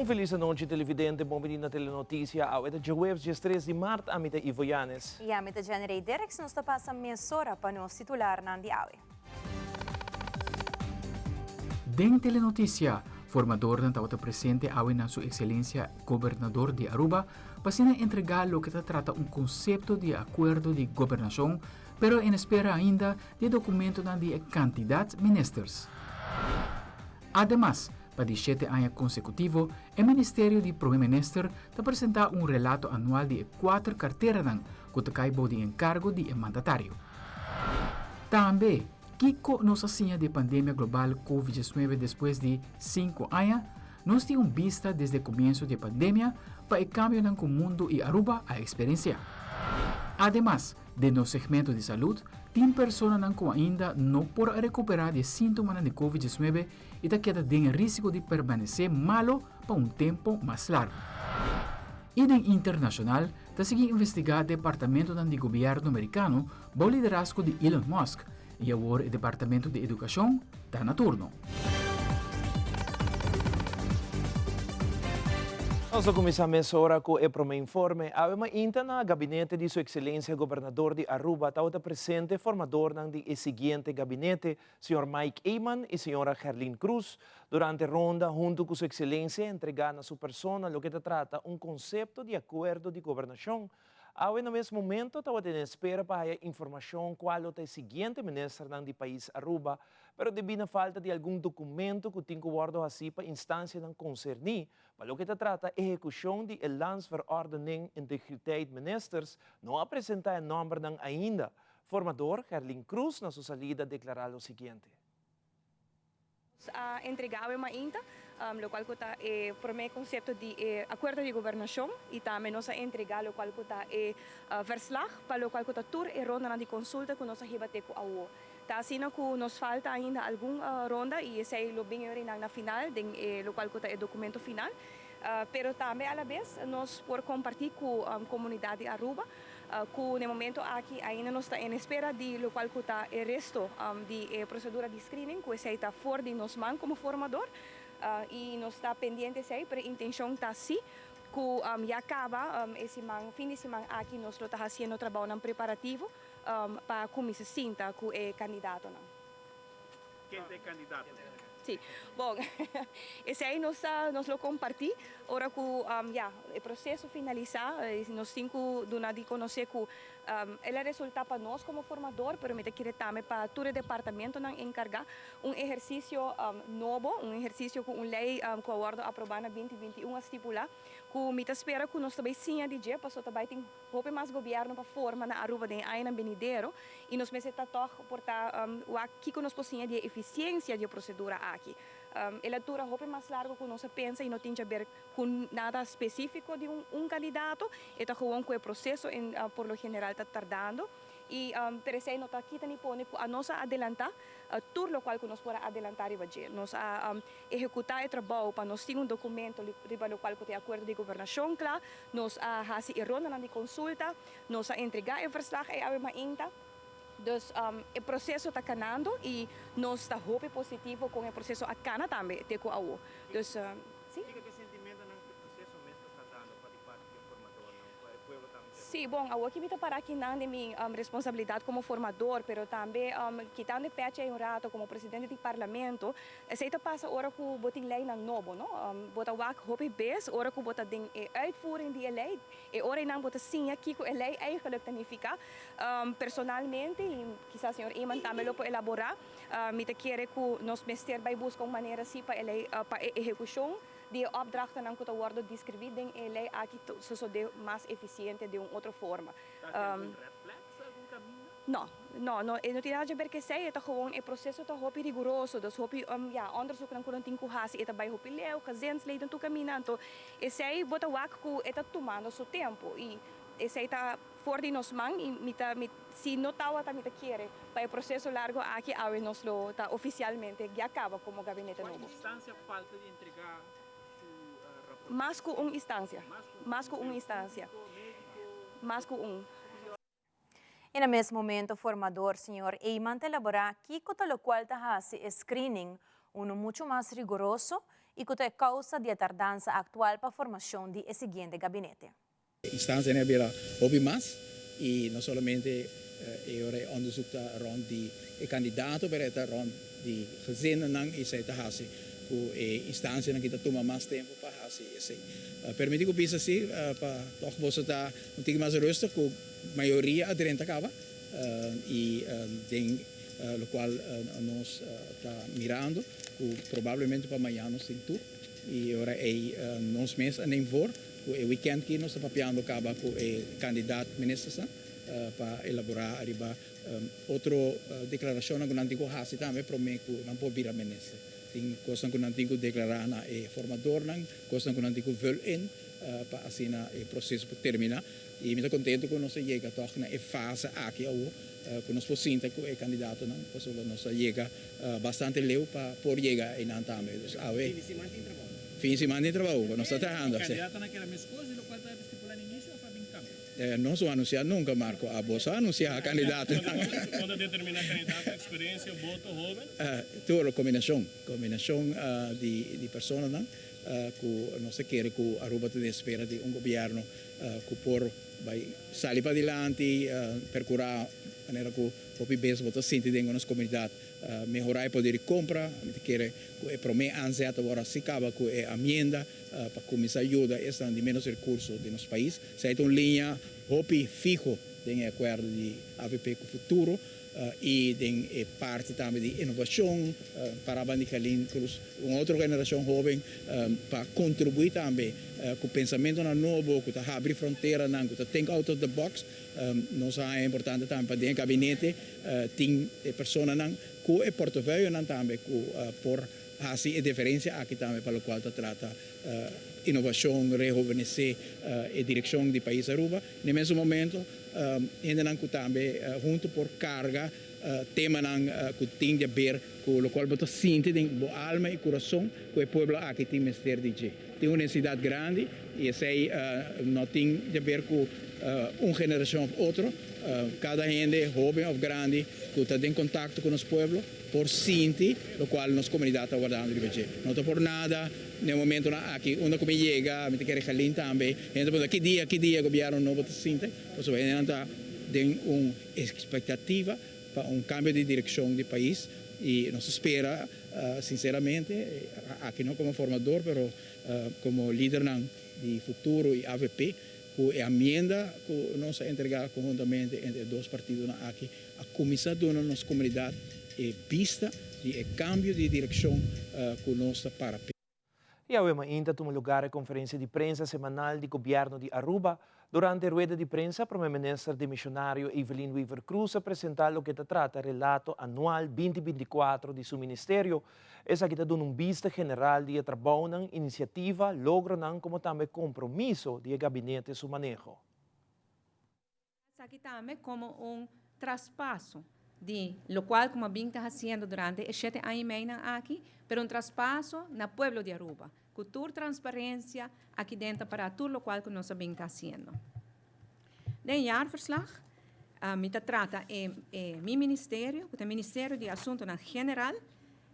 Feliz noite, televidente. Bom menino na telenotícia. Ao de webs, dia 3 de março, a mita Ivo Yanes. E a mita Generei Derex nos passa mesora para nos titular na Andiawe. Den telenotícia, formador ng tawata presente awe na Sua Excelência Gobernador de Aruba, pasina entregar lo que trata un concepto de acuerdo de gobernación, pero en espera ainda de documento de candidatos ministers. Además, para 17 años consecutivos, el Ministerio de Primer Minister te presenta un relato anual de 4 carteras que te cae de encargo de mandatario. También, Kiko nos asigna de pandemia global COVID-19 después de 5 años, nos dio un vista desde el comienzo de pandemia para el cambio en el mundo y Aruba a experiencia. Además, de los segmentos de salud, tem personas que ainda não podem recuperar de sintomas de COVID-19 e que queda em risco de permanecer malo por um tempo mais largo. E em internacional, está seguindo investigar o Departamento de Governo americano por liderazgo de Elon Musk e agora o Departamento de Educação está na turno. Nós começamos agora com o primeiro informe. A inta na gabinete de Sua Excelência Governador de Aruba está presente formador do seguinte gabinete, Sr. Mike Eyman e Sra. Gerlin Cruz. Durante a ronda, junto com Sua Excelência, entregar na sua persona o que trata conceito de acordo de governação. No mesmo momento, estava em espera para a informação qual é o seguinte ministro do país Aruba, pero devido à falta de algum documento que tem que guardar assim para a instância não concernir, para o que trata a execução de landsverordening integriteit ministers, não apresentar o nome ainda. Formador Gerlin Cruz, na sua salida, declarou o seguinte. Entregado uma INTA, lo qual está por meio conceito de acordo de governação e também nós entregado o qual está verslag para o qual está tour e ronda de consulta que nós ribate com a UO. Tá assim que nos falta ainda alguma ronda e esse é o bem na final, o qual está o documento final. Pero também a la vez nós por compartilhar com a comunidade Aruba que no momento aqui ainda nós está em espera de lo qual está o resto de procedura de screening que está fora de nós como formador e nós está pendente sei para a intenção está sim que já acaba esse fim de semana aqui nós está fazendo trabalho preparativo para como se sinta com o candidato. Quem é candidato? Sim, bom, esse aí nós lo comparti, ora que o processo finalizar, nós temos de conhecer que ele resulta para nós como formador, mas me querer também para todo o departamento encargar exercício novo, exercício com lei que a ordem aprovada em 2021 estipula, que me espera que nós também sim de dia, para também tem roupa mais governo para forma na Aruba de Aina Benidero, e nós me está toch portar o aqui que nós possíamos de eficiência de procedura aqui. Ela dura roupa mais largo que nós pensa e não tem a ver com nada específico de candidato, é gewoon que o processo por lo general está tardando. E por isso nós aqui também a nossa adelantar tudo o qual que nós podemos adelantar e fazer. Nós executar o trabalho para nós ter documento para o qual que tem acordo de governação, claro, nós fazer a ronda de consulta, nós entregar o verslag a uma INTA. Dus o processo está canando e nós está hope positivo com o processo a cana também, teco ao. Dus sim. Que sentimento não que processo mesmo está dando para a parte do formador, não? O povo também. Sim, bom, aqui me para aqui não de minha responsabilidade como formador, pero também que está de pé em rato como presidente do parlamento, aceita passa hora que botin lei na novo, não? Bota wak hope bes, hora que bota ding uitvoering die lei, e hora não bota sim aqui que a lei eigenlijk tanifica. Personalmente, e quizás o senhor Eyman também lo pode elaborar, me te quer que nós mester vai buscar uma maneira assim para a execução de opdrachten aan kunnen worden distribuídas em lei aqui de mais eficiente de outra forma. Não, não tem nada a ver que sei, é gewoon o processo está muito rigoroso, dus hopi onderzoek dan kunnen tinko hasi, é bij hopi leu, gezinsleden tu caminando, e sei bota wak ku está tomando seu tempo e esse está fora de nós mãos e se não estava também quer para o processo largo aqui a nós lo está oficialmente já acaba como gabinete novo. Qual instância falta de entregar mais que uma instância, mais que uma instância, mais que um. E no mesmo momento, o formador, Sr. Eyman, elabora que lo qual hace screening, muito mais rigoroso e que é causa da tardança atual para a formação do seguinte gabinete. Instansen hebben hobby mas e não somente eu onderzoek rond die kandidaten bereid rond die gezinnen nang is het hasi ku instansen nang kita toma mais tempo para hasi esse permite que pisa assim para toch você tá um pouco mais rustig ku maioria aderente acaba e den lo qual nós está mirando ku provavelmente para amanhã nós tem tour e ora nós mesmos nem vor o weekend que nós estamos papiando acaba com o candidato ministro para elaborar arriba outra declaração que não digo hasi também prometo que não pode vir a ministro tem coisa que não digo declarar na formador não coisa que não digo vul in para assim o processo por terminar e me estou contente que nós chega toch na fase aqui ao que nós possamos que o candidato não posso nós chega bastante leu para por chegar em antame fim de semana de trabalho, nós estamos trabalhando. O candidato naquela mesma coisa, o qual está estipulando início ou está em campo? Não sou anunciar nunca, Marco. A bolsa anunciar a candidato. Quando determina candidato, experiência, voto, jovem? Tudo combinação de pessoas, não? Que nós queremos que a Aruba te espera de governo que por vai sair para adiante, percurar maneira que o PIBs vota sentir dentro das comunidades, melhorar o poder de compra, quer que promete anzet agora se acaba com a emenda para começar a ajudar essa de menos recursos de nosso país, se é uma linha hopi fijo em acordo de AVP com o futuro e tem parte também de inovação para abandonar uma outra geração jovem para contribuir também com o pensamento novo, que está abrir fronteira, que está think out of the box. Nós é importante também para dentro do gabinete tem pessoas que é portfólio também por assim a diferença aqui também para o qual está trata inovação, rejuvenescer a direção do país Aruba. No mesmo momento, ainda que também junto por carga tema que tem a ver com o qual você sente em alma e coração que o povo aqui tem ministério de G. Tem uma necessidade grande e essa não tem a ver com uma geração ou outra. Cada gente, jovem ou grande, que está em contato com o povo, por sentir o qual nossa comunidade está guardando de G. Não está por nada, no momento aqui, onde como chega, me quer calir também, gente pergunta que dia o governo novo está sente, você vai entrar tem uma expectativa para um cambio de direção do país e nos espera, sinceramente, aqui não como formador, mas como líder de futuro e AVP, que a emenda que nós entregar conjuntamente entre dois partidos aqui, a comissão da nossa comunidade é vista de cambio de direção que nós está para. E a UEMA ainda tomou lugar a conferência de prensa semanal do governo de Aruba. Durante a rueda de prensa, o primeiro-ministro de missionário Evelyn Weaver Cruz apresentou o que trata relato anual 2024 de seu ministério. Essa aqui está dando vista geral de trabalho na iniciativa, logro como também compromisso do gabinete seu manejo. Aqui também como traspasso de lo cual como bem está fazendo durante 7 anos e meio aqui, pero traspasso na pueblo de Aruba. Cultura, transparência aqui dentro para tudo o qual que nós bem está fazendo. No jaarverslag, me trata meu ministério, o Ministério de Assuntos Geral,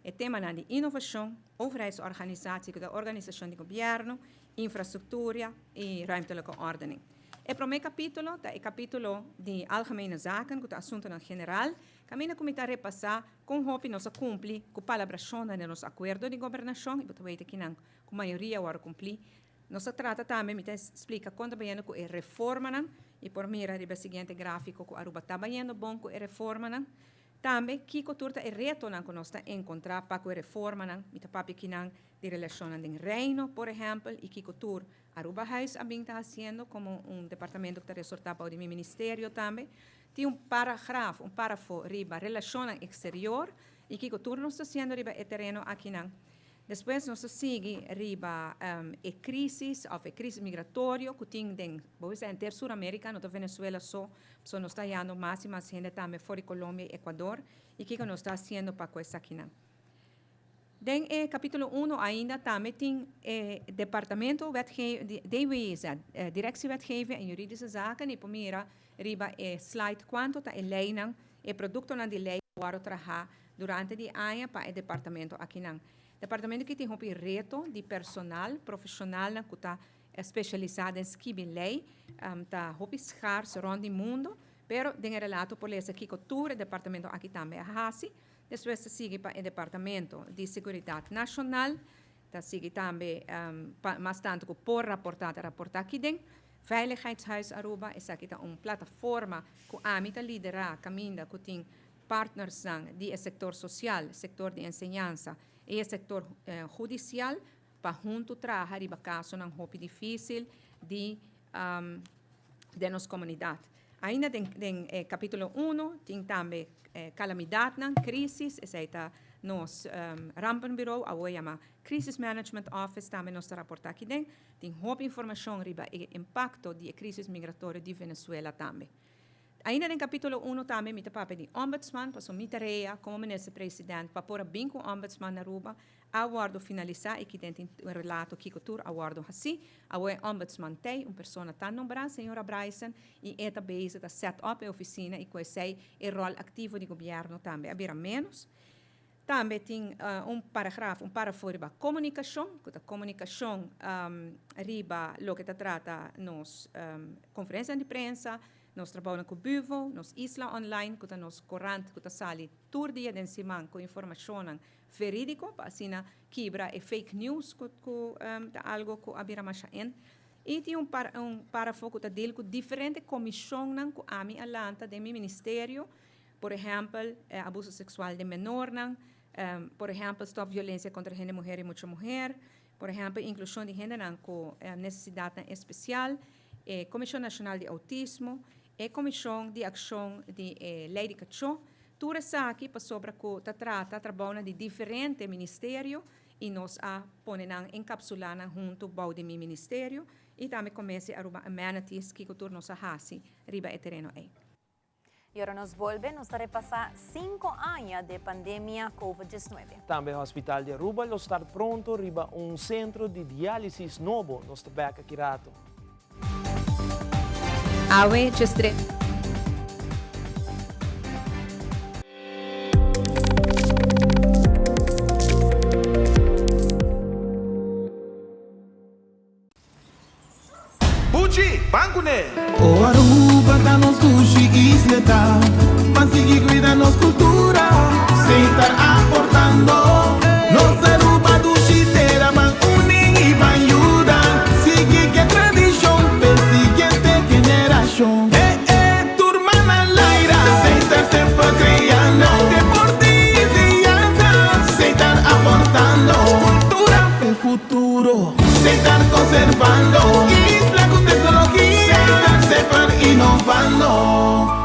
o tema de inovação, overheidsorganisatie, de organisação de governo, infraestrutura e ruimtelijke ordening. O primeiro capítulo é o capítulo de algemene zaken, de assuntos geral, que a comitar repassar com o nós cumprir com a palabração de nosso acordo de governação, e você que não, com a maioria agora cumprir. Nós trata também, me explica quando bem com a reforma, e por mira do seguinte gráfico, que a Aruba está bem bom com a reforma. Também, que cultura é reto que nós encontrar para com a reforma, me papi que não, de relação com o reino, por exemplo, e que cultura Aruba House está fazendo como departamento que está resultado do meu ministério também. Tem parágrafo riba relação exterior e que cultura nós está fazendo riba o terreno aqui não. Depois nós seguimos riba a crise migratória que tem em Sul-América, no Venezuela só nós está indo mais e mais gente também fora de Colômbia e Equador e que nós está fazendo para coisa aqui não. Den capítulo 1 ainda também tem departamento wetgeving, directiewetgeving en juridische zaken. E pomira riba slide quanto ta leiding e produto na de lei para trabalhar durante de ano para o departamento aqui não. Departamento que tem um reto de personal profissional que está especializado em skibilei, está schaars rond o mundo, pero tem relato por esse aqui cultura, departamento aqui também a hasi, depois se sigue para o departamento de seguridade nacional, está sigue também mais tanto que por raportar aqui dentro. Veiligheidshuis Aruba is aqui uma plataforma que a mim liderar caminho que tem partners do setor social, setor de enseñanza e setor judicial para junto trabalhar em casos não muito difícil de nossa comunidade. Ainda tem capítulo 1 tem também calamidade, crisis, essa nos rampenbureau, a chama Crisis Management Office, também nos reporta aqui dentro. Tem muita informação sobre o impacto da crise migratória de Venezuela também. Ainda no capítulo 1 também, me papel de ombudsman, para sua tarefa como ministro-presidente, para pôr bem com o ombudsman na Aruba, aguardo finalizar e que tem um relato que cultura aguardo assim, a ombudsman tem pessoa tão nombrada, senhora Bryson, e esta base da set up a oficina e conhecer o rol ativo do governo também, a menos. Também tem parágrafo para comunicação, que a comunicação riba o que trata nos conferências de prensa, nós trabalhamos com o Buvo, nos Isla Online, que nos corrente, que sali todo dia de semana com informação verídica, para assim quebrar fake news, que algo que abira mais em. E tem parágrafo que dele com diferentes comissões que a mim alanta do ministério, por exemplo, abuso sexual de menor, por exemplo, stop violência contra a mulher e muita mulher, por exemplo, inclusão de gênero com necessidade especial, Comissão Nacional de Autismo, e Comissão de Ação de Lei de Cachorro. Tudo isso aqui para sobre que trabalha de diferentes ministérios e nós ponemos encapsulando junto ao de meu ministério e também começa a arrumar amenities que o nos hasi riba e terreno aí. E agora nos volvemos a repassar 5 anos de pandemia COVID-19. Também o Hospital de Aruba está pronto riba centro de diálisis novo nos Tabeca Kirato. Awe Chestre. Pucci, Bancune! O Aruba da nos dushi isleta, mas sigue cuida nos cultura, sem estar aportando. Nos Aruba dushi terá man unen e man ayudan, sigue que tradición, per siguiente generación. Turma na laira, sem estar sempre creando, deporte y enseñanza, sem estar aportando. Cultura el futuro, sem estar conservando. Isla con tecnología, sem estar inovando.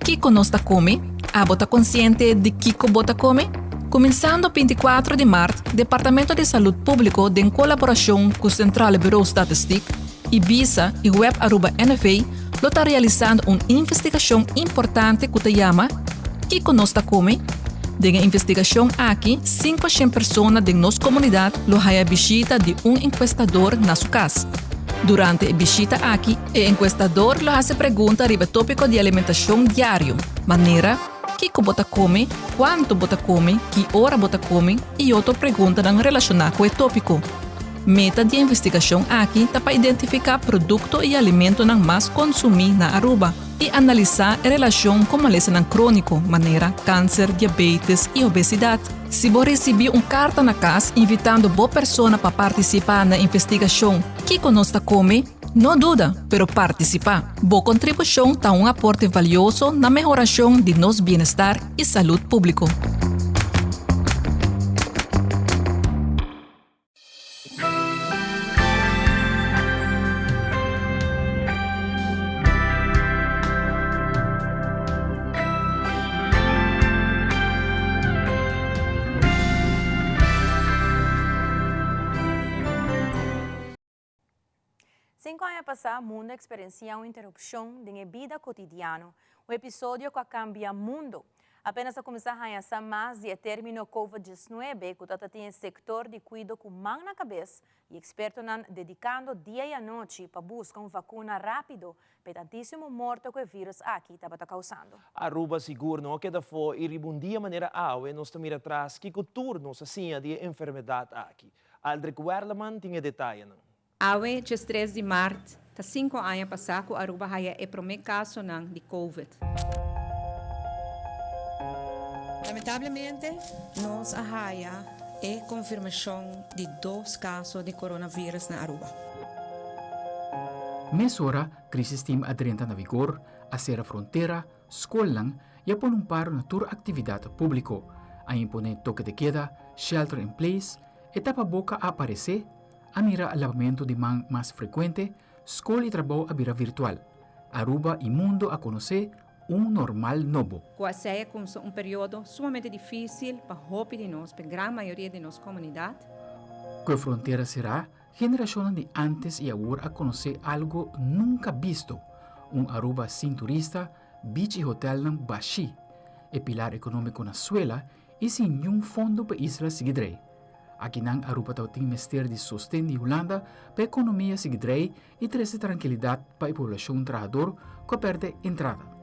Kiko nos está come? A bota consciente de Kiko bota come? Começando 24 de março, Departamento de Saúde Público, em colaboração com o Central Bureau Statistic, Ibiza e Web Aruba NFA, está realizando uma investigação importante que se chama Kiko nos está come? De a investigação aqui, 500 pessoas de nossa comunidade lohaia visita de encuestador na sua casa. Durante a visita aqui, o encuestador lo hace pergunta sobre o tópico de alimentação diário, maneira, que bota come, quanto bota come, que hora bota come e outra pergunta relacionada com o tópico. Meta de investigação aqui é para identificar produto e alimento que mais consumir na Aruba e analisar a relação com maleza crônico, maneira câncer, diabetes e obesidade. Se você receber carta na casa invitando boa pessoa para participar na investigação, que conosco come, não duda, pero participar. Boa contribuição está um aporte valioso na melhoração de nosso bem-estar e saúde público. Passar, o mundo experiencia uma interrupção de vida cotidiana. O episódio que cambia o mundo. Apenas a começar a essa mais de término COVID-19, que está tem sector de cuidado com mão na cabeça e expertos dedicando dia e noite para buscar uma vacuna rápido para tantíssimo morto que o vírus aqui estava causando. Aruba seguro não queda for e ribundia maneira awe nós também atrás que o turno assim de enfermidade aqui. Aldrich Werleman tinha detalhe não. Awe, dia 3 de março, tá 5 anos passado, Aruba haya o primeiro caso de COVID. Lamentavelmente, nós haya a confirmação de 2 casos de coronavírus na Aruba. Mesora, crisis team adrenta na vigor, a ser a fronteira, escola e a pôr paro na toda atividade público, a imponer toque de queda, shelter in place, etapa boca a aparecer, a mira lavamento de mão mais frequente, escola e trabalho a vira virtual. Aruba e mundo a conhecer normal novo. Quase como período sumamente difícil para a de nós, para a grande maioria de nossa comunidade. Que a fronteira será geração de antes e agora a conhecer algo nunca visto. Aruba sem turista, beach e hotel não baixi, e pilar econômico na suela e sem nenhum fundo para isla seguidrei. Aqui não Aruba tem mestre de sustento de Holanda para a economia seguidrei e trazer tranquilidade para a população trabalhadora que perde entrada.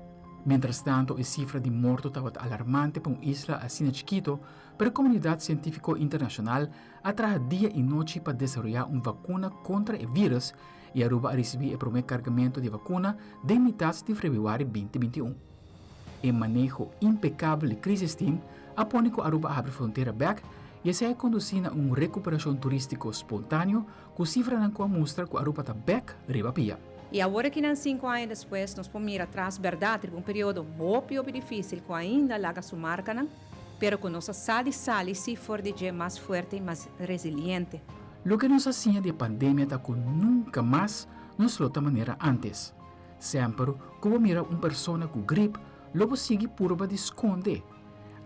Mientras tanto, a cifra de mortos estava alarmante para uma isla assim chiquito, para a comunidade científica internacional atrás dia e noite para desenvolver uma vacuna contra o vírus e Aruba recebeu o primeiro carregamento de vacuna de metade de fevereiro 2021. O manejo impecável de crise team apone que Aruba abre fronteira back e se conduzindo a uma recuperação turística espontânea com cifra não mostra que Aruba está back riba pia. E agora que 5 anos depois, nós podemos mirar atrás, verdade, período muito difícil, que ainda laga sua marca, pero que nossa sali se for de mais forte e mais resiliente. Lo que nos hacía de pandemia está que nunca mais nos lota maneira antes. Sempre como mira uma pessoa com gripe, logo sigue purba de esconde.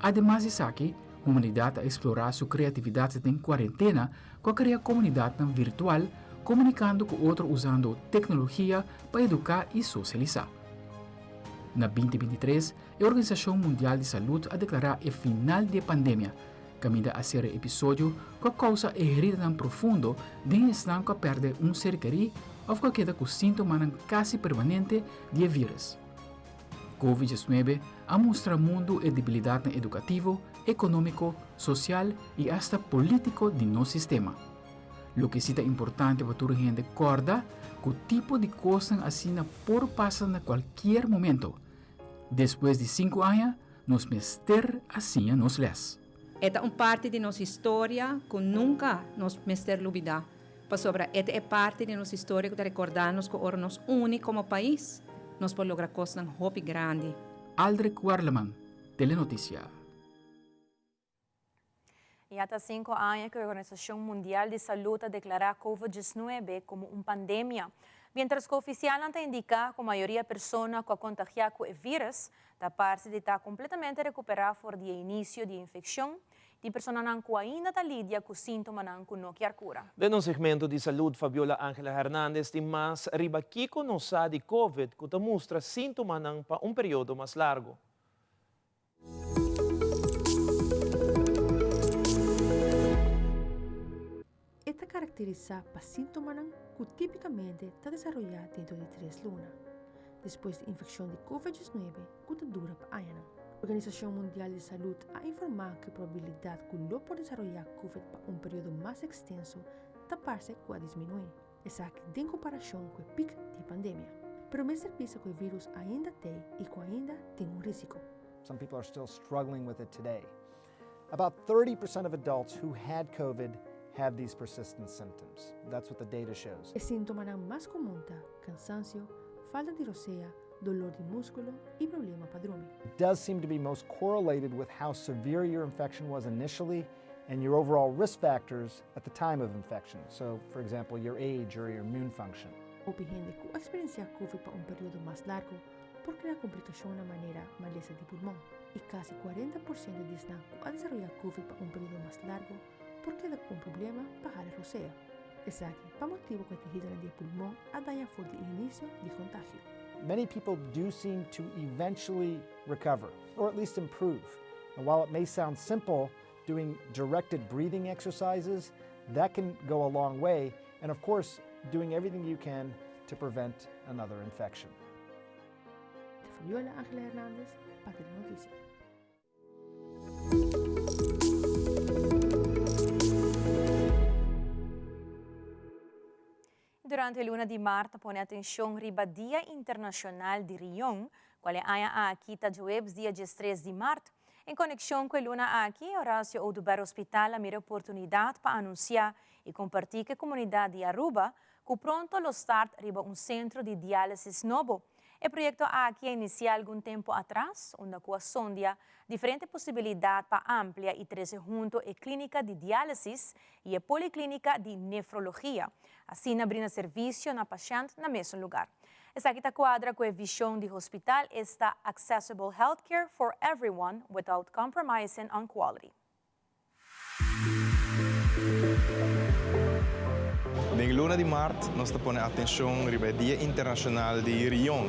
Además de aqui, a humanidade a explorar sua criatividade em quarentena, com a criar comunidade virtual, comunicando com outros usando tecnologia para educar e socializar. Na 2023, a Organização Mundial de Saúde a declarar o final da pandemia, caminha a ser episódio que causa herida profunda de estar que perde ser querido ou que queda com sintomas quase permanente de vírus. Covid-19 a mostrar ao mundo a debilidade educativo, econômico, social e até político de nosso sistema. Lo que sí é importante para toda gente recordar que o tipo de coisa assim por passar a qualquer momento. Depois de 5 anos, nos mester assim nos les. Esta é parte de nossa história que nunca nos mester olvidar. Esta é parte de nossa história que recordamos que ora nos une como país, nos por lograr coisas muito grandes. Aldrich Werleman, Telenotícia. E há 5 anos que a Organização Mundial de Saúde declarou a COVID-19 como uma pandemia. Mientras que o oficial não indica que a maioria das pessoas que contagiadas com o vírus está parte de estar completamente recuperada por o início da infecção, de pessoas que ainda estão lidando com sintomas que não querem cura. No segmento de saúde, Fabiola Ángela Hernández tem mais riba Kiko no sa de COVID que mostra sintomas para um período mais largo. Esta caracteriza para síntomas que tipicamente está desarrollado dentro de 3 lunas, depois da infecção de COVID-19 que dura para anos. A Organização Mundial de Saúde ha informado que a probabilidade que lo por desarrollar COVID para período mais extenso está parece que diminui, em comparação com o pico de pandemia. Pero me serviço que o vírus ainda tem e que ainda tem risco. Some people are still struggling with it today. About 30% of adults who had COVID have these persistent symptoms. That's what the data shows. Os sintomas mais comuns são cansaço, falta de roceia, dolor de músculo e problema para dormir. It does seem to be most correlated with how severe your infection was initially and your overall risk factors at the time of infection. So, for example, your age or your immune function. Houve gente que experienciou COVID para período mais largo por criar complicação na maneira maleza de pulmão. E quase 40% deles que desarrollar COVID para período mais largo porque queda com problema para a roceia. Esse aqui, para motivo que o tejido de pulmão a daña por o início de contágio. many people do seem to eventually recover, or at least improve. And while it may sound simple, doing directed breathing exercises, that can go a long way. And of course, doing everything you can to prevent another infection. Fabiola Ángela Hernández, Patria Noticia. Durante luna di marzo pone atenção riba Dia Internacional de Rion, qual é a aqui tá webs dia 3 de março. Em conexão com a luna aqui, Horácio Oduber Hospital a mira oportunidade para anunciar e compartilhar com a comunidade de Aruba que pronto lo start riba centro de diálise novo. O projeto aqui inicia algum tempo atrás, onde a sondia diferente possibilidade para ampliar e trazer junto a clínica de diálise e a policlínica de nefrologia. Assim, abrindo serviço na paciente na mesmo lugar. Essa aqui está quadra com a visão do hospital está accessible healthcare for everyone without compromising on quality. Na luna de março, nós estamos pondo atenção para o Dia Internacional de Rion.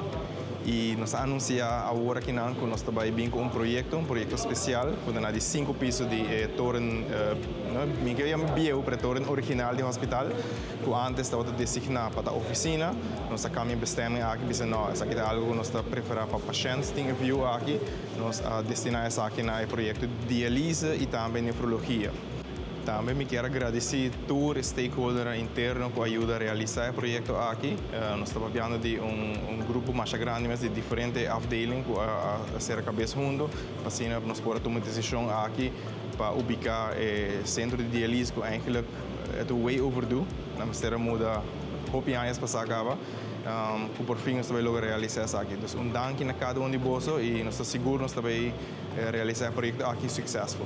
E nós anunciamos agora que nós estamos bem com um projeto especial, com de 5 pisos de torre, para a torre original do hospital, que antes estava designado para a oficina. Nós estamos bestemming aqui, isso aqui é algo que nós preferimos para pacientes, tem view aqui, nós destinamos isso aqui no projeto de diálise e também nefrologia. Também me quero agradecer a todos os stakeholders internos que ajudam a realizar o projeto aqui. Nós estamos falando de grupo mais grande, mas de diferentes afdelingen que ser a cabeça junto. Assim, nós podemos tomar decisão aqui para ubicar o centro de diálise que eigenlijk é way overdue. Nós temos muda hope anos para acabar. Que por fim nós vamos realizar isso aqui. Então, danke a cada de vocês e nós estamos seguros que nós vamos realizar o projeto aqui successful.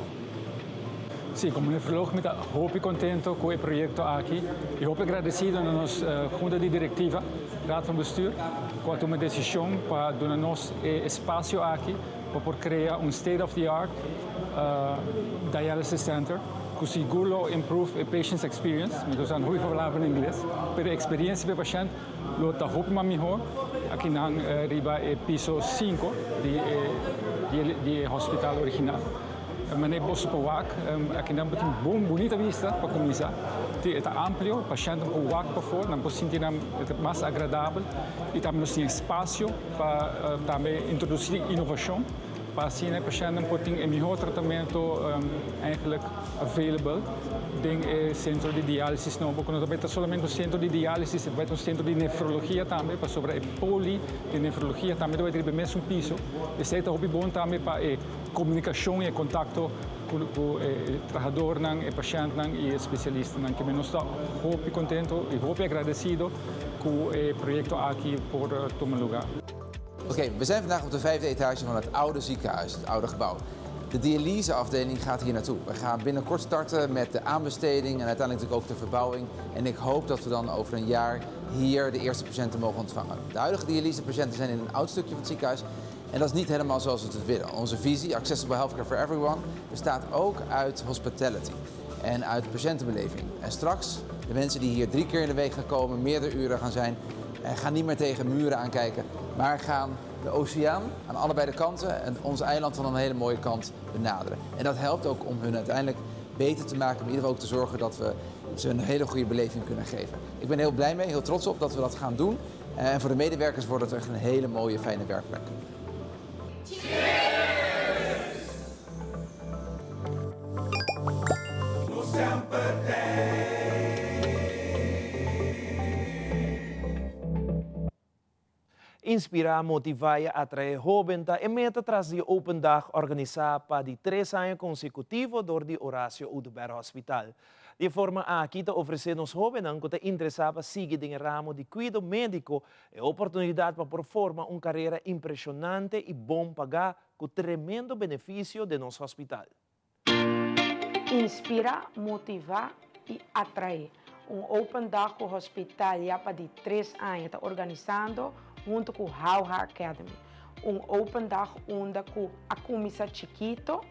Sim, como nefrólogo, estou muito contente com o projeto aqui e muito agradecido à nossa junta de diretiva, Raad van Bestuur, que tomou a decisão para dar-nos espaço aqui para criar state-of-the-art dialysis center que seguro improve a patient's experience. Então, não vou falar em inglês, mas a experiência do paciente está muito melhor aqui na piso 5 do hospital original. Meneer Bossenpowak, aqui não tem uma bonita vista para começar. Está amplo, o paciente pode walk para fora, não pode sentir mais agradável e também nós temos espaço para também introduzir inovação para assim o paciente pode ter um melhor tratamento eigenlijk available dentro do centro de diálise novo, porque não é somente um centro de diálise, é um centro de nefrologia também, para sobre a poli de nefrologia também vai ter o mesmo piso. E isso é muito bom também para a comunicação e contato com o trabalhador, o paciente e o especialista. Que nós estamos muito contentes e muito agradecidos com o projeto aqui por tomar lugar. Oké, we zijn vandaag op de 5e etage van het oude ziekenhuis, het oude gebouw. De dialyseafdeling gaat hier naartoe. We gaan binnenkort starten met de aanbesteding en uiteindelijk natuurlijk ook de verbouwing. En ik hoop dat we dan over een jaar hier de eerste patiënten mogen ontvangen. De huidige dialysepatiënten zijn in een oud stukje van het ziekenhuis. En dat is niet helemaal zoals we het willen. Onze visie, Accessible Healthcare for Everyone, bestaat ook uit hospitality en uit patiëntenbeleving. En straks, de mensen die hier 3 keer in de week gaan komen, meerdere uren gaan zijn, gaan niet meer tegen muren aankijken, maar gaan de oceaan aan allebei de kanten en ons eiland van een hele mooie kant benaderen. En dat helpt ook om hun uiteindelijk beter te maken, maar in ieder geval ook te zorgen dat we ze een hele goede beleving kunnen geven. Ik ben heel blij mee, heel trots op dat we dat gaan doen. En voor de medewerkers wordt het echt een hele mooie, fijne werkplek. Inspirar, motivar e atrair jovens é meta tras de Open Dag organizada para de 3 anos consecutivos door de Horácio Oduber Hospital. De forma aqui está oferecendo aos jovens que estão interessados em seguir em ramo de cuidado médico e oportunidade para formar uma carreira impressionante e bom pagar com tremendo benefício de nosso hospital. Inspirar, motivar e atrair. Open Dag com o hospital já para de 3 anos está organizando junto com o Hauha Academy. Open Dag onde a comissão chiquito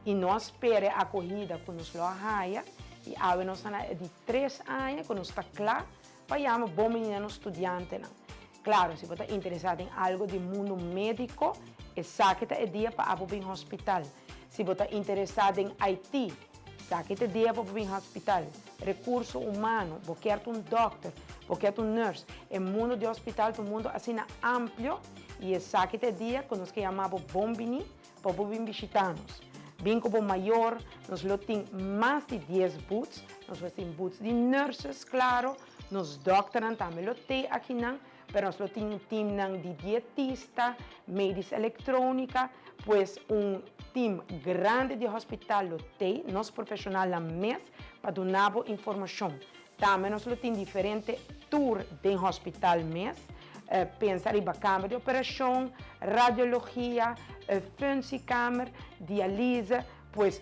e nós esperamos a corrida com nos loja e agora nós de 3 anos que nós está claro para chamar bom menino estudante. Claro, se você está interessado em algo do mundo médico, saque o dia para ir ao hospital. Se você está interessado em IT, saque o dia para ir ao hospital. Recurso humano, você quer doctor, você quer nurse. O mundo do hospital é um mundo assim amplo e saque o dia que nós chamamos bombini para vir visitar-nos. Bem como maior, nós temos mais de 10 booths. Nós temos booths de nurses, claro. Nos doctores também temos aqui, mas nós temos um time de dietista, médica eletrônica, pois time grande de hospital tem, nós profissionais na mês, para dar informação. Também nós temos diferentes tours de hospital mês, pensar em câmara de operação, radiologia, funcionária, diálise, pois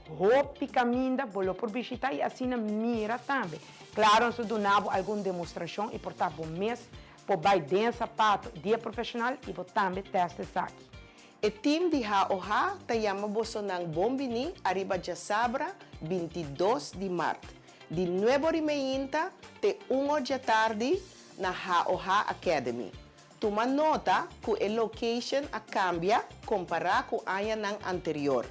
roupa caminha, bolo por visitar e assim mira também. Claro, nós damos alguma demonstração e portanto, mês, por bem sapato, dia profissional e também testes aqui. O time de HOHA tayama boso ng Bombini arriba de Sabra 22 de março, de 9h30 até 1 da tarde na HOHA Academy. Toma nota que a location cambia comparado com a ano anterior.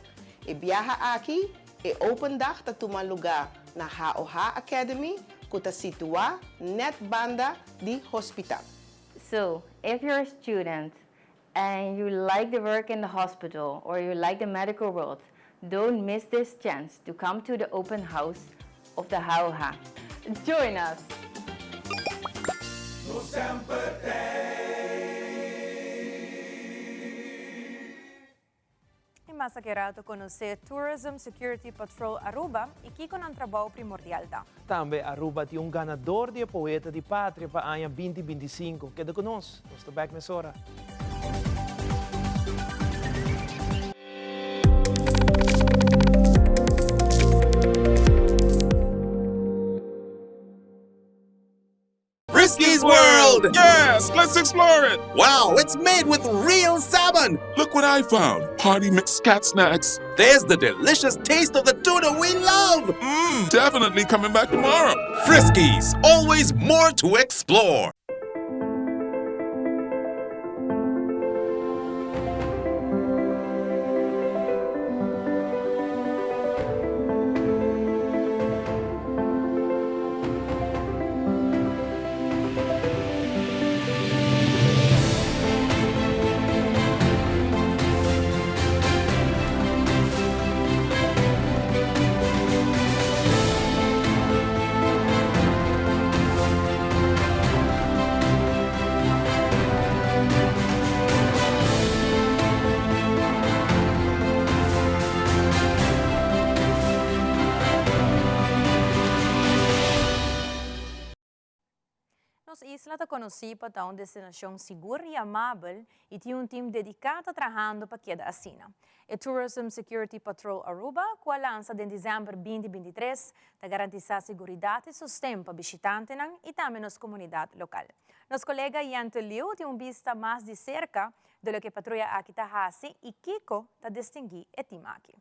E viaja aqui e open dag ta toma lugar na HOHA Academy que está situada net banda de hospital. So, if you're a student and you like the work in the hospital or you like the medical world, don't miss this chance to come to the open house of the HOHA. Join us! Masa querato conhecer Tourism Security Patrol Aruba e que com um trabalho primordial da. Também Aruba tem ganador de Poeta de Pátria para a 2025. Queda conosco. Estou back nessa hora. Frisky's World! Yes, let's explore it! Wow, it's made with real salmon! Look what I found! Party mixed cat snacks. There's the delicious taste of the tuna we love! Definitely coming back tomorrow! Frisky's, always more to explore! Nossa isla está conhecida para uma destinação segura e amável e tem um time dedicado a trabalhando para que assim. O Tourism Security Patrol Aruba, que lança em dezembro de 2023, para garantir a segurança e sustento para visitantes e também nas comunidades locais. Nosso colega Yanto Liu tem vista mais de cerca do que a patrulha aqui está fazendo e Kiko está distinguir o time aqui.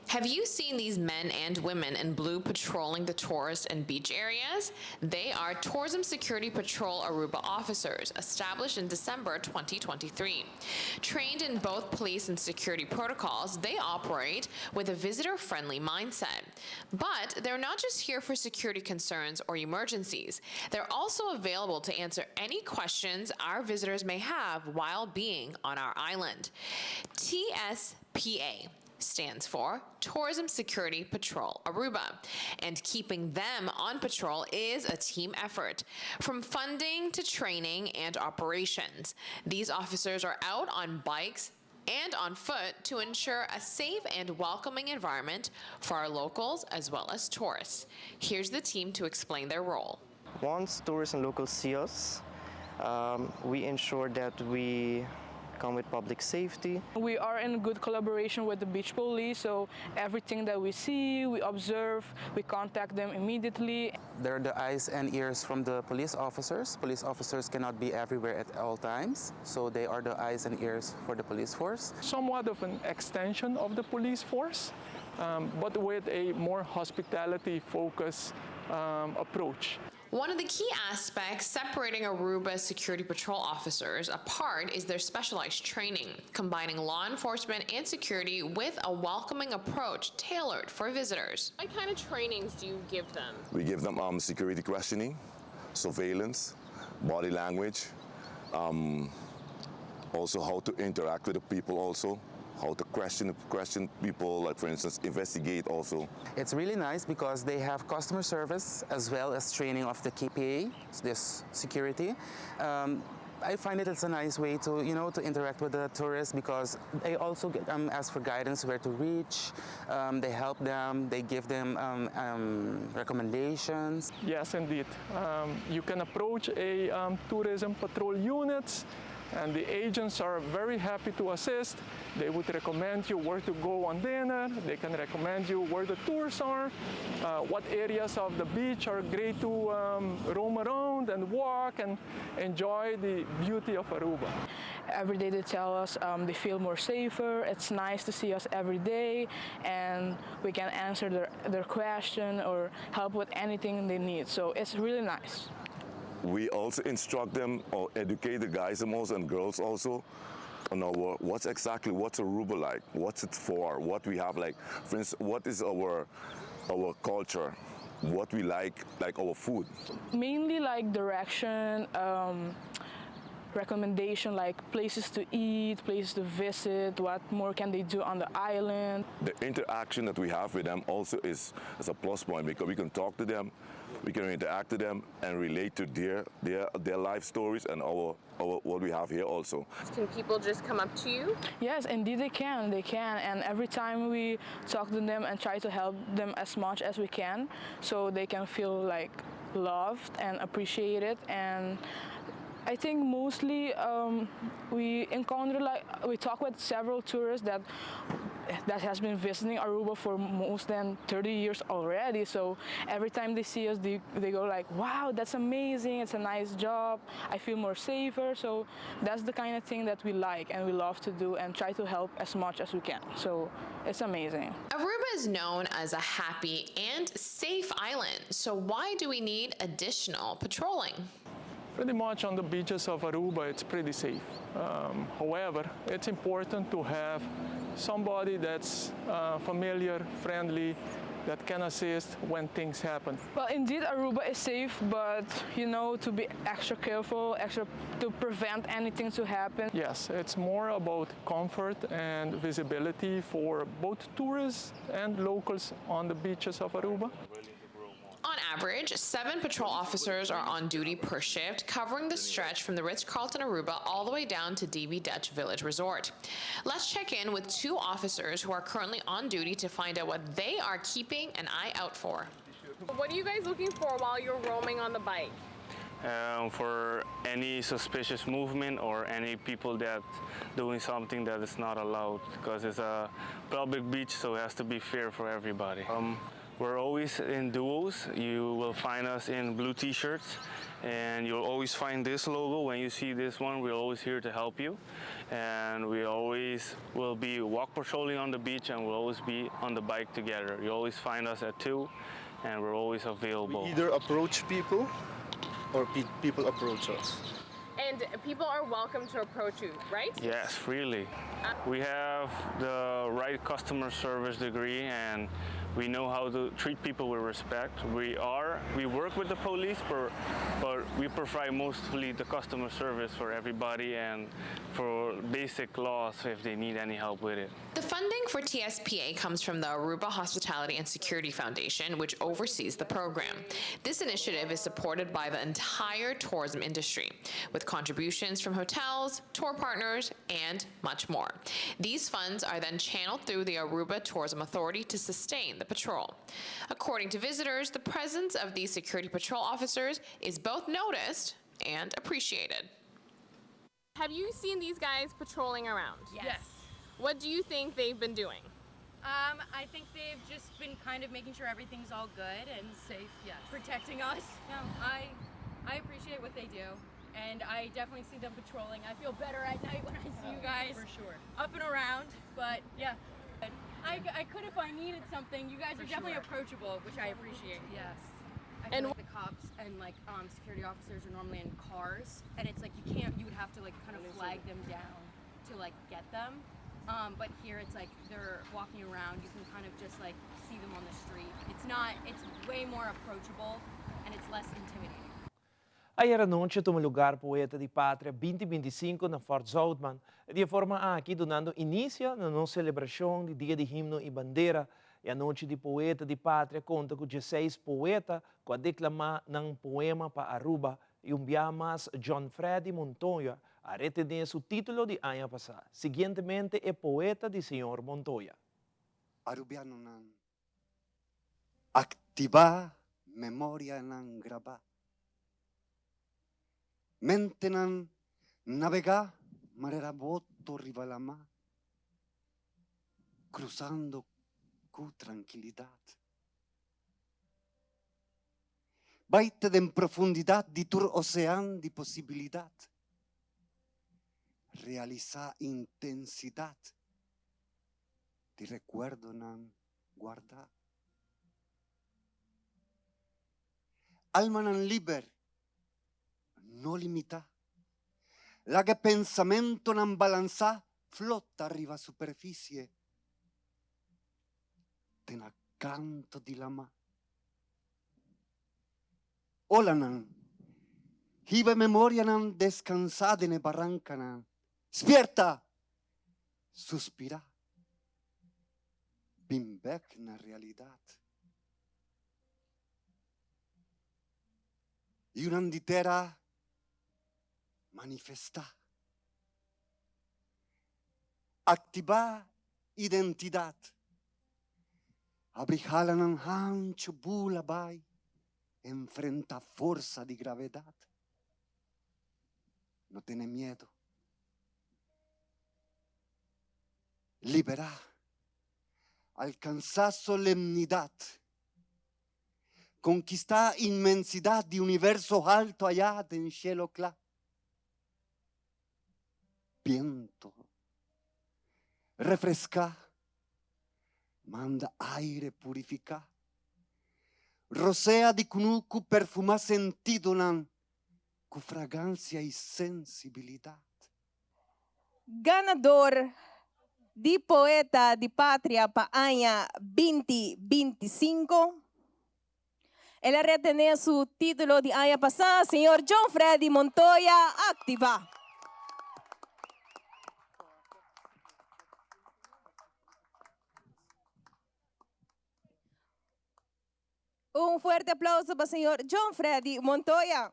Have you seen these men and women in blue patrolling the tourist and beach areas? They are Tourism Security Patrol Aruba officers, established in December 2023. Trained in both police and security protocols, they operate with a visitor-friendly mindset. But they're not just here for security concerns or emergencies. They're also available to answer any questions our visitors may have while being on our island. TSPA stands for Tourism Security Patrol Aruba, and keeping them on patrol is a team effort. From funding to training and operations, these officers are out on bikes and on foot to ensure a safe and welcoming environment for our locals as well as tourists. Here's the team to explain their role. Once tourists and locals see us, we ensure that we come with public safety. We are in good collaboration with the beach police, so everything that we see, we observe, we contact them immediately. They're the eyes and ears from the police officers. Police officers cannot be everywhere at all times, so they are the eyes and ears for the police force. Somewhat of an extension of the police force, but with a more hospitality-focused approach. One of the key aspects separating Aruba security patrol officers apart is their specialized training, combining law enforcement and security with a welcoming approach tailored for visitors. What kind of trainings do you give them? We give them security questioning, surveillance, body language, also how to interact with the people also. How to question people, like for instance, investigate also. It's really nice because they have customer service as well as training of the KPA, this security. I find it's a nice way to, to interact with the tourists because they also ask for guidance where to reach. They help them, they give them recommendations. Yes, indeed. You can approach a tourism patrol unit, and the agents are very happy to assist. They would recommend you where to go on dinner. They can recommend you where the tours are, what areas of the beach are great to roam around and walk and enjoy the beauty of Aruba. Every day they tell us they feel more safer. It's nice to see us every day, and we can answer their question or help with anything they need. So it's really nice. We also instruct them or educate the guys and girls also on what's Aruba like, what's it for, what we have like, for instance, what is our culture, what we like our food. Mainly like direction, recommendation like places to eat, places to visit, what more can they do on the island. The interaction that we have with them also is a plus point because we can talk to them, we can interact with them and relate to their life stories and what we have here also. Can people just come up to you? Yes, indeed they can, and every time we talk to them and try to help them as much as we can so they can feel like loved and appreciated. And I think mostly we talk with several tourists that has been visiting Aruba for more than 30 years already. So every time they see us, they go like, wow, that's amazing. It's a nice job. I feel more safer. So that's the kind of thing that we like and we love to do and try to help as much as we can. So it's amazing. Aruba is known as a happy and safe island. So why do we need additional patrolling? Pretty much on the beaches of Aruba, it's pretty safe. However, it's important to have somebody that's familiar, friendly, that can assist when things happen. Well, indeed, Aruba is safe, but to be extra careful, to prevent anything to happen. Yes, it's more about comfort and visibility for both tourists and locals on the beaches of Aruba. On average, 7 patrol officers are on duty per shift, covering the stretch from the Ritz-Carlton Aruba all the way down to DB Dutch Village Resort. Let's check in with 2 officers who are currently on duty to find out what they are keeping an eye out for. What are you guys looking for while you're roaming on the bike? For any suspicious movement or any people that doing something that is not allowed, because it's a public beach, so it has to be fair for everybody. We're always in duos. You will find us in blue t-shirts, and you'll always find this logo. When you see this one, we're always here to help you. And we always will be walk patrolling on the beach, and we'll always be on the bike together. You always find us at 2, and we're always available. We either approach people or people approach us. And people are welcome to approach you, right? Yes, really. We have the right customer service degree, and we know how to treat people with respect. We work with the police, but we provide mostly the customer service for everybody and for basic laws if they need any help with it. The funding for TSPA comes from the Aruba Hospitality and Security Foundation, which oversees the program. This initiative is supported by the entire tourism industry, with contributions from hotels, tour partners, and much more. These funds are then channeled through the Aruba Tourism Authority to sustain the patrol. According to visitors, the presence of these security patrol officers is both noticed and appreciated. Have you seen these guys patrolling around? Yes. What do you think they've been doing? I think they've just been kind of making sure everything's all good and safe, yes. Protecting us. No, I appreciate what they do, and I definitely see them patrolling. I feel better at night when I see you guys for sure up and around, but yeah. I could if I needed something. You guys are definitely approachable, which I appreciate. Yes. I feel like the cops and like security officers are normally in cars, and it's like you would have to like kind of flag them down to like get them. But here it's like they're walking around. You can kind of just like see them on the street. It's way more approachable and it's less intimidating. Ayer anoche tomou lugar Poeta de Pátria 2025 na Fort Zoutman, de forma aqui donando início na nossa celebração do Dia de Himno e Bandeira. E a noite de Poeta de Pátria conta com 16 poetas que declamar ng poema para Aruba e mas John Freddy Montoya a retener o título de ano passado. Seguintemente é poeta de Sr. Montoya. Arubiano ng aktiba memoria ng graba. Mente ng navega mareraboto rivalama. Cruzando con tranquilidad. Baite en profundidad di tur ocean di posibilidad. Realiza intensidad di recuerdo nan guarda. Alma nan liber, no limita. La che pensamento nan balanza flotta arriva a superficie. Ten accanto di lama. Ola nan, hive memoria nan descansada ne barranca nan. Spierta, suspira. Bimbek na realidad. Y una anditera manifesta. Activa identidad. Abrihala ng hancho bulabay, enfrenta fuerza de gravedad. No tiene miedo. Libera. Alcanza solemnidad. Conquista inmensidad de universo alto allá en cielo claro. Viento. Refresca. Manda aire purifica. Rosea di cunucu perfuma sentido nan, cu fragancia y sensibilidad. Ganador de Poeta de Pátria Paanya 2025. Ele retener su título de año pasado, señor John Freddy Montoya, activa. Un fuerte aplauso para el señor John Freddy Montoya.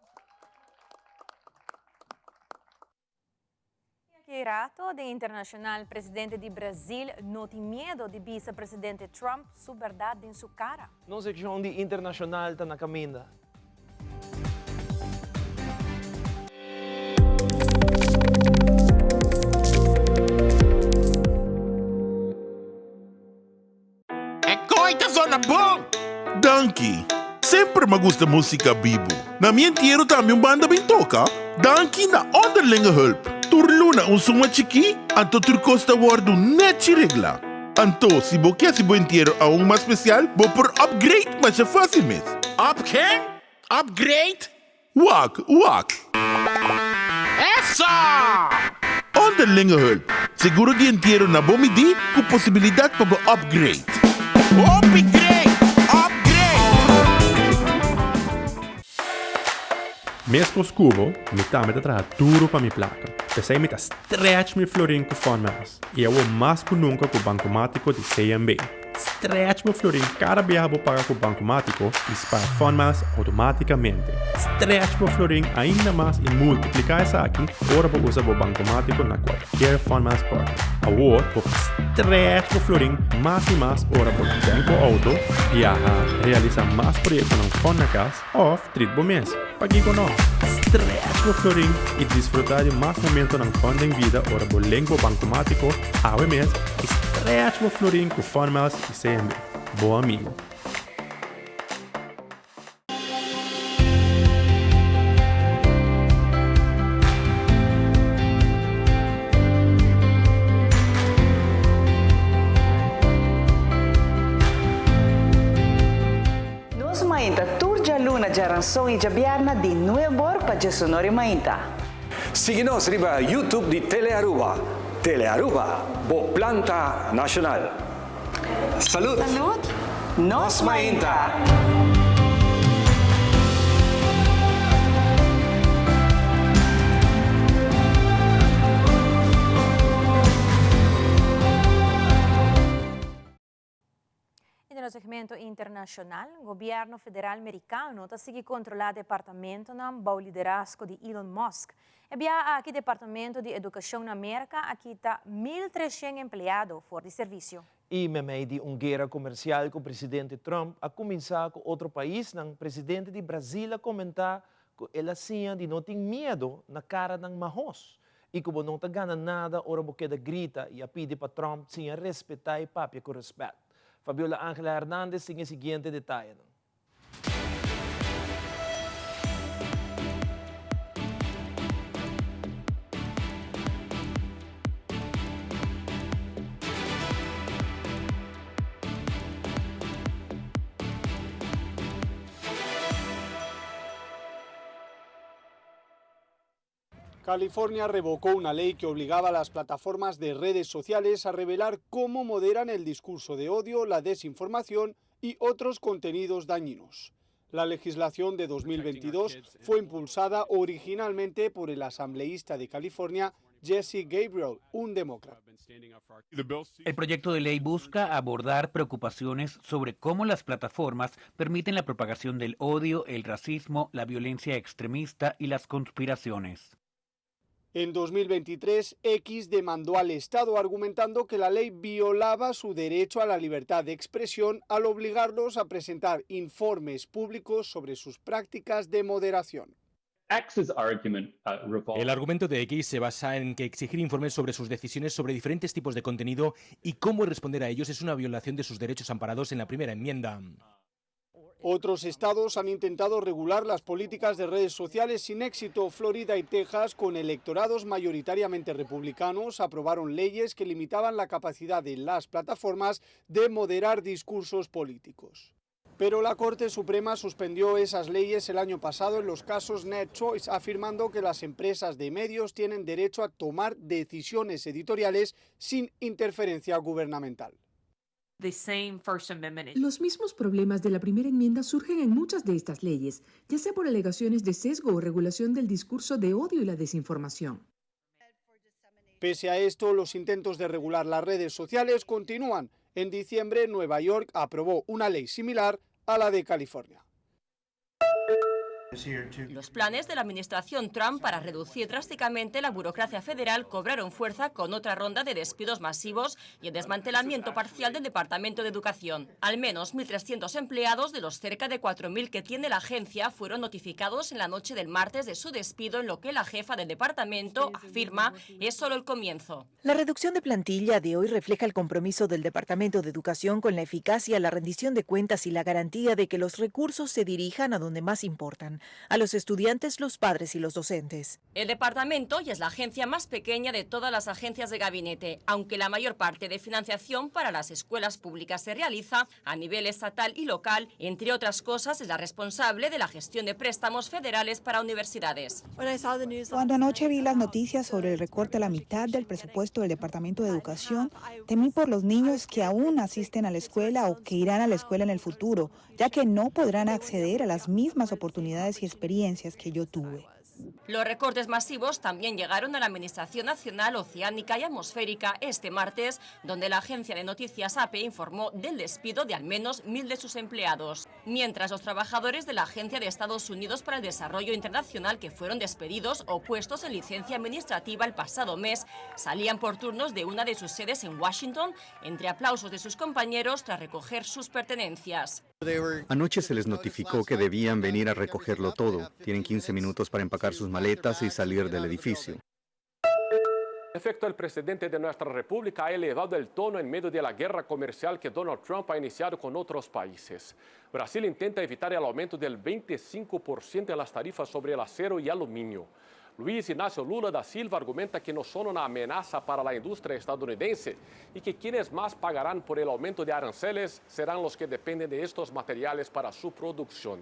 Que rato de internacional presidente de Brasil no tem medo de vice-presidente Trump su verdade em sua cara. Nossa secção de internacional está na caminho. É coita zona bom! Danke! Sempre me gusta música bibo. Na minha tierra também banda bem toca. Danke na onderlinge hulp. Turluna suma chiki, anto turcosta wardu neti regla. Anto, si bo quer si bo inteiro a mais especial, bo por upgrade, mas é fácil mesmo. Up quem? Upgrade? Wak. Essa! Onderlinge hulp. Seguro de inteiro na bom midi, com possibilidade para upgrade. Upgrade! Mesmo escuvo, me dá duro para minha placa. Pensei me stretch meu florim com formas. E eu mais que nunca com o bancomático de CMB. Stretch meu florim cada vez que eu pago com o bancomático dispara formas automaticamente. Stretch meu florim ainda mais e multiplicar isso aqui, ora eu uso o bancomático na qualquer forma esporte. Agora, eu stretch meu florim mais e mais, ora eu banco auto e realiza mais projetos na forma casa ou tribo mês. Pague com nós. Stretch meu florim e desfrutar de mais momentos na fonte em vida, ora eu lengo bancomático, ao mês, stretch meu florim com formas e CMB. Bom amigo. Nos mainta Turja Luna de ranção e jabiarna de nuevor para Jasunori Mainta. Siga-nos riba YouTube de Telearuba. Telearuba, bo planta nacional. Salud! Salud! Nos Mainta! No segmento internacional, o governo federal americano está seguindo controlar o departamento no liderazgo de Elon Musk. E aqui o departamento de educação na América, aqui está 1.300 empregados fora de serviço. E meio de guerra comercial com o presidente Trump, a começar com outro país, o presidente de Brasil a comentar que ele assim de não tem medo na cara ng mahos. E como não está ganhando nada, ora boqueda grita e a pede para Trump sem respeitar e papia com respeito. Fabiola Ángela Hernández tem o seguinte detalhe. California revocó una ley que obligaba a las plataformas de redes sociales a revelar cómo moderan el discurso de odio, la desinformación y otros contenidos dañinos. La legislación de 2022 fue impulsada originalmente por el asambleísta de California, Jesse Gabriel, un demócrata. El proyecto de ley busca abordar preocupaciones sobre cómo las plataformas permiten la propagación del odio, el racismo, la violencia extremista y las conspiraciones. En 2023, X demandó al Estado argumentando que la ley violaba su derecho a la libertad de expresión al obligarlos a presentar informes públicos sobre sus prácticas de moderación. El argumento de X se basa en que exigir informes sobre sus decisiones sobre diferentes tipos de contenido y cómo responder a ellos es una violación de sus derechos amparados en la primera enmienda. Otros estados han intentado regular las políticas de redes sociales sin éxito. Florida y Texas, con electorados mayoritariamente republicanos, aprobaron leyes que limitaban la capacidad de las plataformas de moderar discursos políticos. Pero la Corte Suprema suspendió esas leyes el año pasado en los casos NetChoice, afirmando que las empresas de medios tienen derecho a tomar decisiones editoriales sin interferencia gubernamental. Los mismos problemas de la primera enmienda surgen en muchas de estas leyes, ya sea por alegaciones de sesgo o regulación del discurso de odio y la desinformación. Pese a esto, los intentos de regular las redes sociales continúan. En diciembre, Nueva York aprobó una ley similar a la de California. Los planes de la administración Trump para reducir drásticamente la burocracia federal cobraron fuerza con otra ronda de despidos masivos y el desmantelamiento parcial del Departamento de Educación. Al menos 1.300 empleados de los cerca de 4.000 que tiene la agencia fueron notificados en la noche del martes de su despido, en lo que la jefa del departamento afirma es solo el comienzo. La reducción de plantilla de hoy refleja el compromiso del Departamento de Educación con la eficacia, la rendición de cuentas y la garantía de que los recursos se dirijan a donde más importan, a los estudiantes, los padres y los docentes. El departamento ya es la agencia más pequeña de todas las agencias de gabinete, aunque la mayor parte de financiación para las escuelas públicas se realiza a nivel estatal y local. Entre otras cosas, es la responsable de la gestión de préstamos federales para universidades. Cuando anoche vi las noticias sobre el recorte a la mitad del presupuesto del Departamento de Educación, temí por los niños que aún asisten a la escuela o que irán a la escuela en el futuro, ya que no podrán acceder a las mismas oportunidades y experiencias que yo tuve. Los recortes masivos también llegaron a la Administración Nacional Oceánica y Atmosférica este martes, donde la agencia de noticias AP informó del despido de al menos 1.000 de sus empleados. Mientras los trabajadores de la Agencia de Estados Unidos para el Desarrollo Internacional que fueron despedidos o puestos en licencia administrativa el pasado mes salían por turnos de una de sus sedes en Washington, entre aplausos de sus compañeros tras recoger sus pertenencias. Anoche se les notificó que debían venir a recogerlo todo. Tienen 15 minutos para empacar sus maletas y salir del edificio. En efecto, el presidente de nuestra república ha elevado el tono en medio de la guerra comercial que Donald Trump ha iniciado con otros países. Brasil intenta evitar el aumento del 25% en las tarifas sobre el acero y aluminio. Luiz Inácio Lula da Silva argumenta que no son una amenaza para la industria estadounidense y que quienes más pagarán por el aumento de aranceles serán los que dependen de estos materiales para su producción.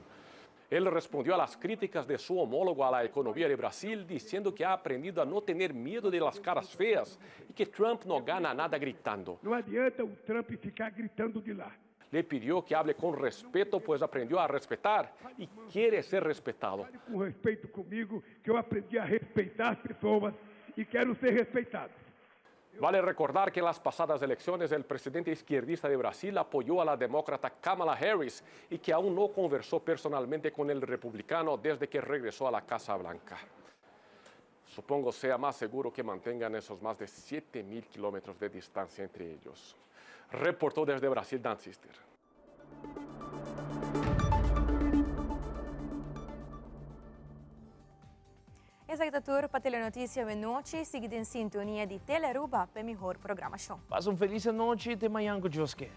Él respondió a las críticas de su homólogo a la economía de Brasil diciendo que ha aprendido a no tener miedo de las caras feas y que Trump no gana nada gritando. Não adianta o Trump ficar gritando de lá. Le pidió que hable con respeto, pues aprendió a respetar y quiere ser respetado. Com respeito comigo, que eu aprendi a respeitar as pessoas e quero ser respeitado. Vale recordar que en las pasadas elecciones el presidente izquierdista de Brasil apoyó a la demócrata Kamala Harris y que aún no conversó personalmente con el republicano desde que regresó a la Casa Blanca. Supongo sea más seguro que mantengan esos más de 7,000 kilómetros de distancia entre ellos. Reportó desde Brasil Dan Sister. Essa é a tour para a Telenotícia de Noite, seguida em sintonia de Telearuba para a melhor programação. Passa uma feliz noite e até amanhã com Deus quer.